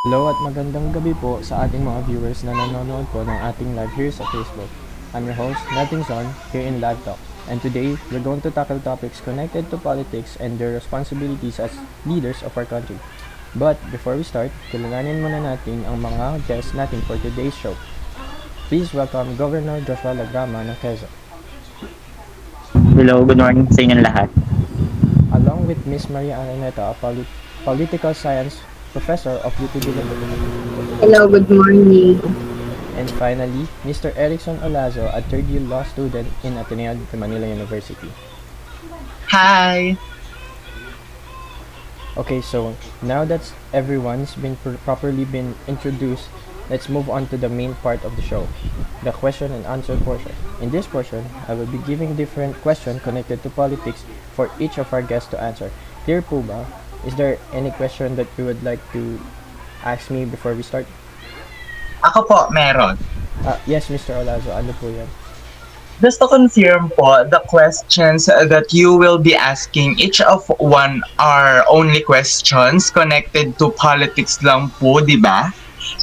Hello at magandang gabi po sa ating mga viewers na nanonood po ng ating live here sa Facebook. I'm your host, Tingzon, here in Live Talk. And today, we're going to tackle topics connected to politics and their responsibilities as leaders of our country. But before we start, kilalanin muna natin ang mga guests natin for today's show. Please welcome Governor Joshua Lagrama ng Quezon, Hello, good morning sa inyong lahat. along with Miss Maria Araneta, a political science professor of UP Diliman. Hello, good morning. And finally, Mr. Erickson Olazo, a third-year law student in Ateneo de Manila University. Hi! Okay, so now that everyone's been properly been introduced, let's move on to the main part of the show, the question and answer portion. In this portion, I will be giving different questions connected to politics for each of our guests to answer. Clear po ba? Is there any question that you would like to ask me before we start? Ako po, meron. Yes, Mr. Olazo, ano po yan? Just to confirm po, the questions that you will be asking, each of one are only questions connected to politics lang po, di ba?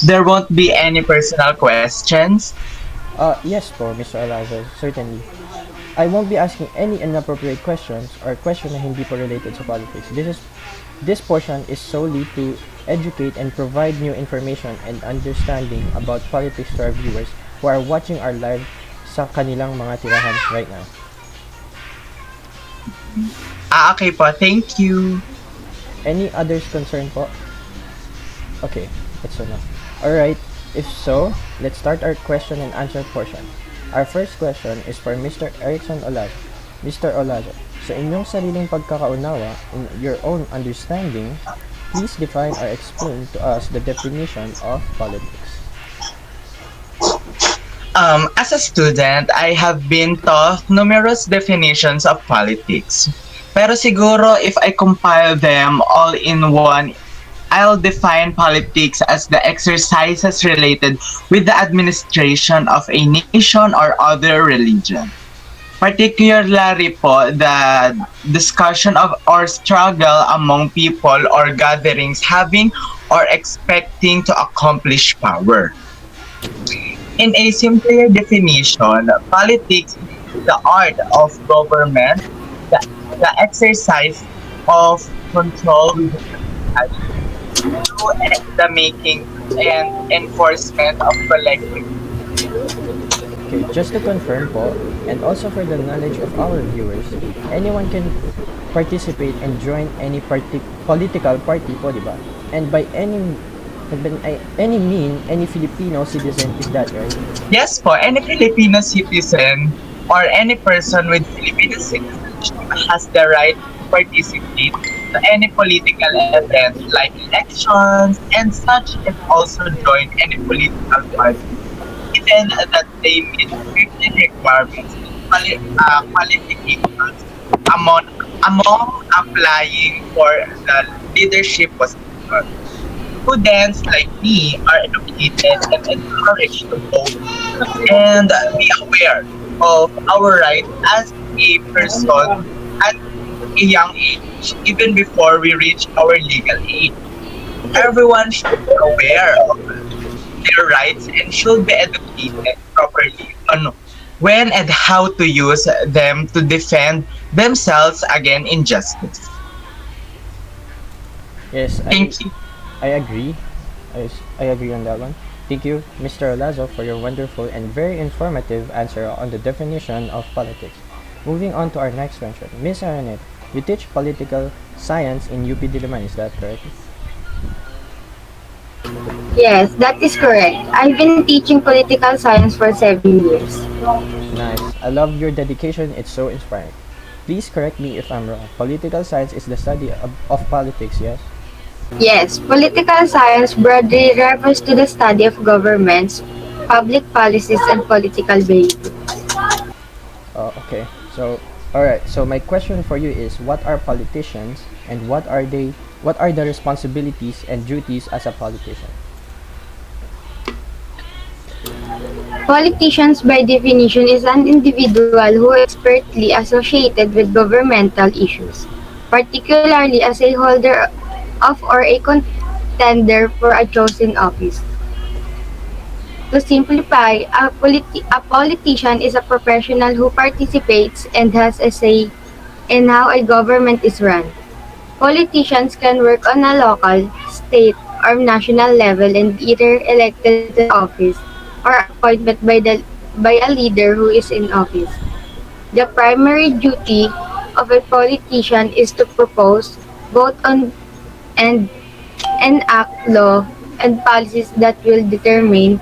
There won't be any personal questions. Yes po, Mr. Olazo, certainly. I won't be asking any inappropriate questions or question na hindi po related sa politics. This portion is solely to educate and provide new information and understanding about politics to our viewers who are watching our live sa kanilang mga tirahan right now. Okay po, thank you. Any others concern po? Okay, that's enough. Alright, if so, let's start our question and answer portion. Our first question is for Mr. Erickson Olazo. Mr. Olazo, sa inyong sariling pagkakaunawa, in your own understanding, please define or explain to us the definition of politics. As a student, I have been taught numerous definitions of politics. Pero siguro if I compile them all in one, I'll define politics as the exercises related with the administration of a nation or other religion. Particularly po, the discussion of or struggle among people or gatherings having or expecting to accomplish power. In a simpler definition, politics is the art of government, the exercise of control through the making and enforcement of collective. Okay, just to confirm po, and also for the knowledge of our viewers, anyone can participate and join any political party po, di ba? And by any Filipino citizen, is that right? Yes po, any Filipino citizen or any person with Filipino citizenship has the right to participate to any political event like elections and such, and also join any political party. Even that they meet certain requirements and qualifications among applying for the leadership position. Students like me are educated and encouraged to vote and be aware of our right as a person at a young age, even before we reach our legal age. Everyone should be aware of their rights and should be educated properly on when and how to use them to defend themselves against injustice. Yes, Thank you. I agree. I agree on that one. Thank you, Mr. Olazo, for your wonderful and very informative answer on the definition of politics. Moving on to our next question. Ms. Araneta, you teach political science in UP Diliman, is that correct? Yes, that is correct. I've been teaching political science for 7 years. Nice. I love your dedication. It's so inspiring. Please correct me if I'm wrong. Political science is the study of politics, yes? Yes, political science broadly refers to the study of governments, public policies, and political behavior. Okay. So, all right. So my question for you is, what are politicians and what are they? What are the responsibilities and duties as a politician? Politicians, by definition, is an individual who is expertly associated with governmental issues, particularly as a holder of or a tender for a chosen office. To simplify, a politician is a professional who participates and has a say in how a government is run. Politicians can work on a local, state, or national level and either elected to the office or appointed by a leader who is in office. The primary duty of a politician is to propose, vote on, and enact law and policies that will determine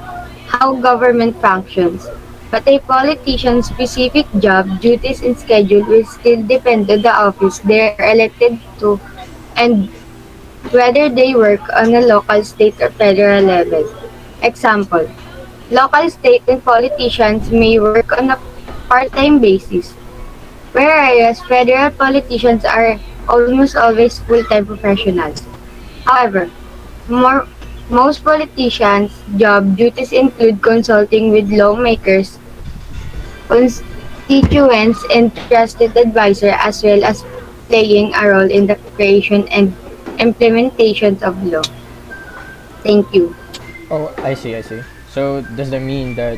how government functions. But a politician's specific job, duties, and schedule will still depend on the office they are elected to and whether they work on a local, state, or federal level. Example, local, state, and politicians may work on a part-time basis, whereas federal politicians are almost always full-time professionals. However, more, most politicians' job duties include consulting with lawmakers, constituents, and trusted advisors as well as playing a role in the creation and implementations of law. Thank you. Oh, I see. So does that mean that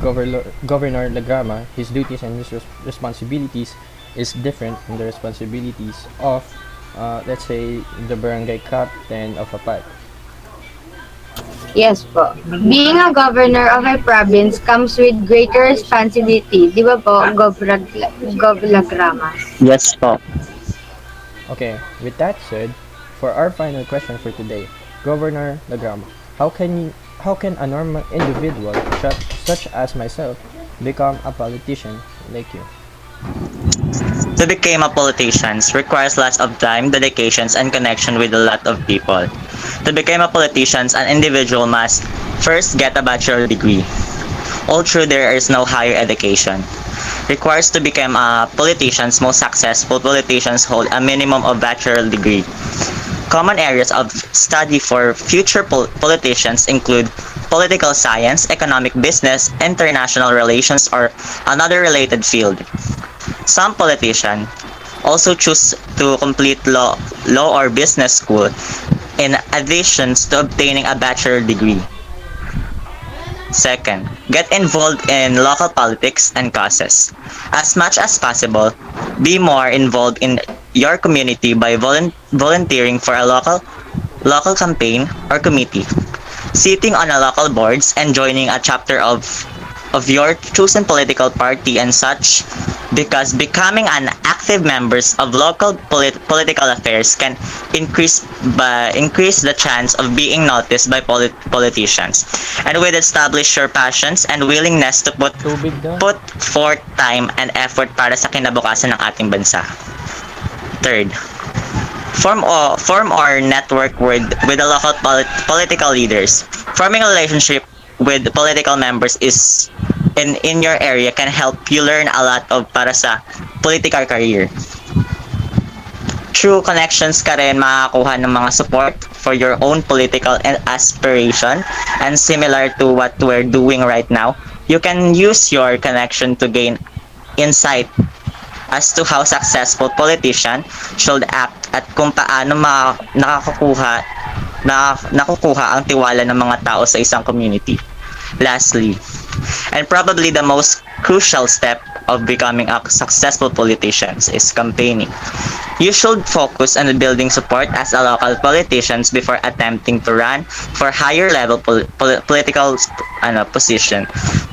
Governor Lagrama, his duties and his responsibilities is different from the responsibilities of, let's say, the barangay captain of a part? Yes po. Being a governor of a province comes with greater responsibility. Di ba po, Gov. Lagrama? Yes po. Okay, with that said, for our final question for today, Governor Lagrama, how can a normal individual such as myself become a politician like you? To become a politician requires lots of time, dedications, and connection with a lot of people. To become a politician, an individual must first get a bachelor degree. Although there is no higher education, requires to become a politician, most successful politicians hold a minimum of bachelor degree. Common areas of study for future politicians include political science, economic business, international relations, or another related field. Some politicians also choose to complete law or business school in addition to obtaining a bachelor degree. Second, get involved in local politics and causes. As much as possible, be more involved in your community by volunteering for a local campaign or committee, sitting on a local boards and joining a chapter of your chosen political party and such, because becoming an active members of local political affairs can increase the chance of being noticed by politicians, and will establish your passions and willingness to Tubig daw. put forth time and effort para sa kinabukasan ng ating bansa. Third, form or network with the local political leaders. Forming a relationship with the political members is in your area can help you learn a lot of para sa political career. Through connections ka rin makakakuha ng mga support for your own political aspiration, and similar to what we're doing right now, you can use your connection to gain insight as to how successful politician should act at kung paano nakukuha ang tiwala ng mga tao sa isang community. Lastly, and probably the most crucial step of becoming a successful politician is campaigning. You should focus on building support as a local politicians before attempting to run for higher level political position.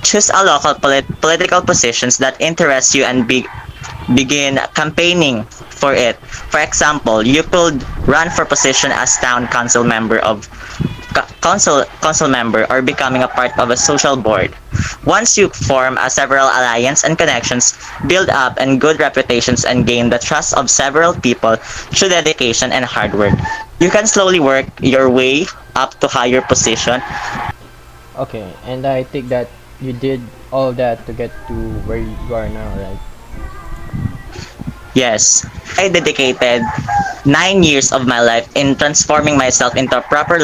Choose a local political positions that interest you and begin campaigning for it. For example, you could run for position as town council member or becoming a part of a social board. Once you form a several alliance and connections, build up and good reputations and gain the trust of several people through dedication and hard work, you can slowly work your way up to higher position. Okay, and I think that you did all that to get to where you are now, right? Yes, I dedicated 9 years of my life in transforming myself into a proper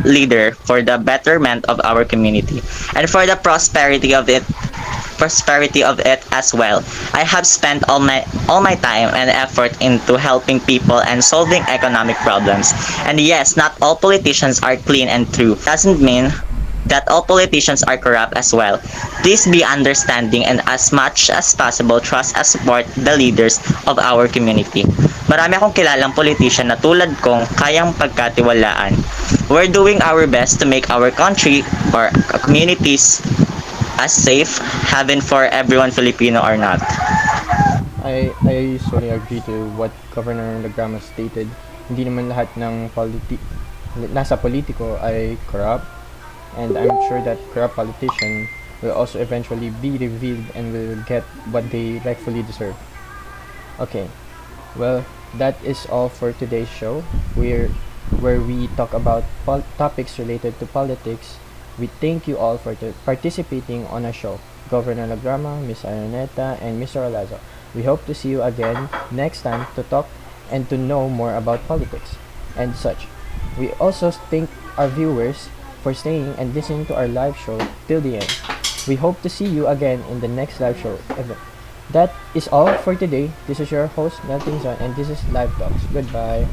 leader for the betterment of our community and for the prosperity of it prosperity of it as well. I have spent all my time and effort into helping people and solving economic problems. And yes, not all politicians are clean and true. Doesn't mean that all politicians are corrupt as well. Please be understanding and as much as possible trust and support the leaders of our community. Marami akong kilalang politician na tulad kong kayang pagkatiwalaan. We're doing our best to make our country or communities as safe, haven for everyone Filipino or not. I usually agree to what Governor Lagrama stated. Hindi naman lahat ng nasa politiko ay corrupt, and I'm sure that corrupt politician will also eventually be revealed and will get what they rightfully deserve. Okay, well, that is all for today's show, where we talk about topics related to politics. We thank you all for participating on our show. Governor Lagrama, Ms. Araneta, and Mr. Olazo. We hope to see you again next time to talk and to know more about politics and such. We also thank our viewers for staying and listening to our live show till the end. We hope to see you again in the next live show event. That is all for today. This is your host, Tingzon, and this is Live Talks. Goodbye.